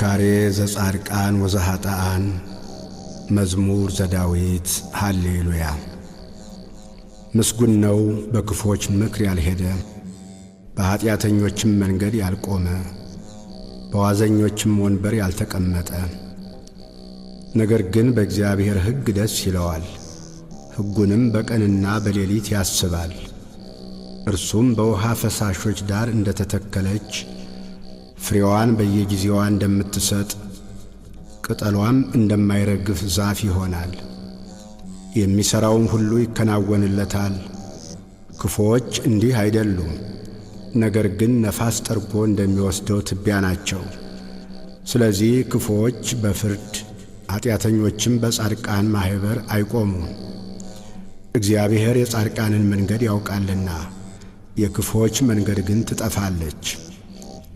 ተዘካሬ ዘጻድቃን ወዘኃጥኣን መዝሙር ዘዳዊት ሃሌሉያ። ምስጉን ነው በክፎች ምክር ያልሄደ፣ በኃጢአተኞችም መንገድ ያልቆመ፣ በዋዘኞችም ወንበር ያልተቀመጠ። ነገር ግን በእግዚአብሔር ሕግ ደስ ይለዋል፣ ሕጉንም በቀንና በሌሊት ያስባል። እርሱም በውሃ ፈሳሾች ዳር እንደተተከለች፣ ፍሬዋን በየጊዜዋ እንደምትሰጥ፣ ቅጠሏም እንደማይረግፍ ዛፍ ይሆናል። የሚሠራውም ሁሉ ይከናወንለታል። ክፉዎች እንዲህ አይደሉም፣ ነገር ግን ነፋስ ጠርጎ እንደሚወስደው ትቢያ ናቸው። ስለዚህ ክፉዎች በፍርድ ኃጢአተኞችም በጻድቃን ማኅበር አይቆሙም። እግዚአብሔር የጻድቃንን መንገድ ያውቃልና የክፉዎች መንገድ ግን ትጠፋለች።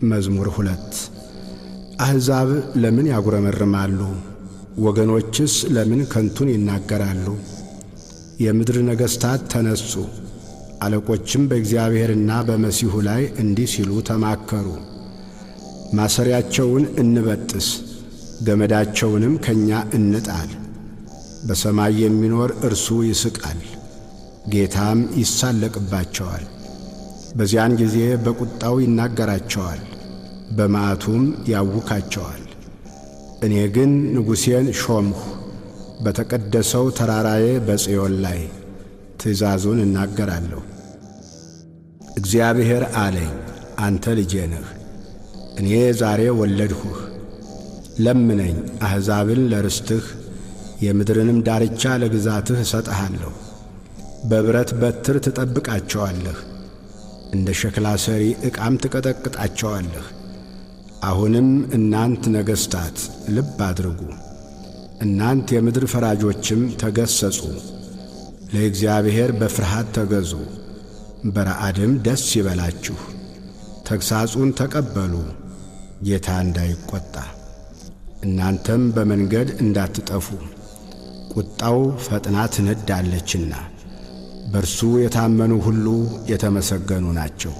መዝሙር 2 አሕዛብ ለምን ያጉረመርማሉ? ወገኖችስ ለምን ከንቱን ይናገራሉ? የምድር ነገሥታት ተነሱ፣ አለቆችም በእግዚአብሔርና በመሲሑ ላይ እንዲህ ሲሉ ተማከሩ። ማሰሪያቸውን እንበጥስ፣ ገመዳቸውንም ከእኛ እንጣል። በሰማይ የሚኖር እርሱ ይስቃል፣ ጌታም ይሳለቅባቸዋል። በዚያን ጊዜ በቁጣው ይናገራቸዋል፣ በመዓቱም ያውካቸዋል። እኔ ግን ንጉሴን ሾምሁ፣ በተቀደሰው ተራራዬ በጽዮን ላይ ትእዛዙን እናገራለሁ። እግዚአብሔር አለኝ፣ አንተ ልጄ ነህ፣ እኔ ዛሬ ወለድሁህ። ለምነኝ፣ አሕዛብን ለርስትህ፣ የምድርንም ዳርቻ ለግዛትህ እሰጥሃለሁ። በብረት በትር ትጠብቃቸዋለህ፣ እንደ ሸክላ ሰሪ ዕቃም ትቀጠቅጣቸዋለህ። አሁንም እናንት ነገሥታት ልብ አድርጉ፣ እናንት የምድር ፈራጆችም ተገሠጹ። ለእግዚአብሔር በፍርሃት ተገዙ፣ በረዓድም ደስ ይበላችሁ። ተግሣጹን ተቀበሉ፣ ጌታ እንዳይቈጣ፣ እናንተም በመንገድ እንዳትጠፉ። ቁጣው ፈጥና ትነዳለችና፣ በርሱ የታመኑ ሁሉ የተመሰገኑ ናቸው።